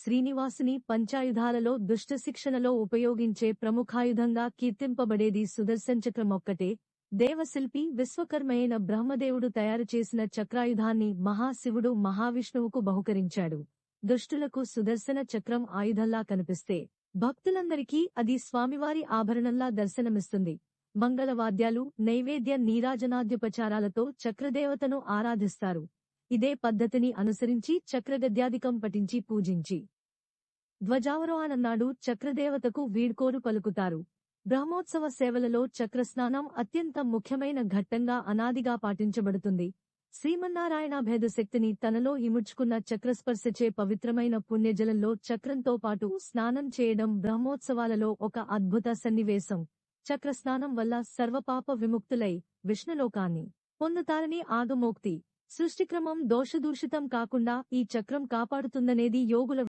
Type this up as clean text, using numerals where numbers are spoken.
శ్రీనివాసుని పంచాయుధాలలో దుష్టశిక్షణలో ఉపయోగించే ప్రముఖాయుధంగా కీర్తింపబడేది సుదర్శనచక్రమొక్కటే. దేవశిల్పి విశ్వకర్మయైన బ్రహ్మదేవుడు తయారుచేసిన చక్రాయుధాన్ని మహాశివుడు మహావిష్ణువుకు బహుకరించాడు. దుష్టులకు సుదర్శన చక్రం ఆయుధంలా కనిపిస్తే భక్తులందరికీ అది స్వామివారి ఆభరణంలా దర్శనమిస్తుంది. మంగళవాద్యాలు, నైవేద్య నీరాజనాద్యుపచారాలతో చక్రదేవతను ఆరాధిస్తారు. ఇదే పద్ధతిని అనుసరించి చక్రగద్యాదికం పఠించి పూజించి ధ్వజావరోహణనాడు చక్రదేవతకు వీడ్కోలు పలుకుతారు. బ్రహ్మోత్సవ సేవలలో చక్రస్నానం అత్యంత ముఖ్యమైన ఘట్టంగా అనాదిగా పాటించబడుతుంది. శ్రీమన్నారాయణాభేద శక్తిని తనలో ఇముడ్చుకున్న చక్రస్పర్శచే పవిత్రమైన పుణ్యజలంలో చక్రంతో పాటు స్నానం చేయడం బ్రహ్మోత్సవాలలో ఒక అద్భుత సన్నివేశం. చక్రస్నానం వల్ల సర్వపాప విముక్తులై విష్ణులోకాన్ని పొందుతారని ఆగమోక్తి. సృష్టిక్రమం దోషదూషితం కాకుండా ఈ చక్రం కాపాడుతుందనేది యోగుల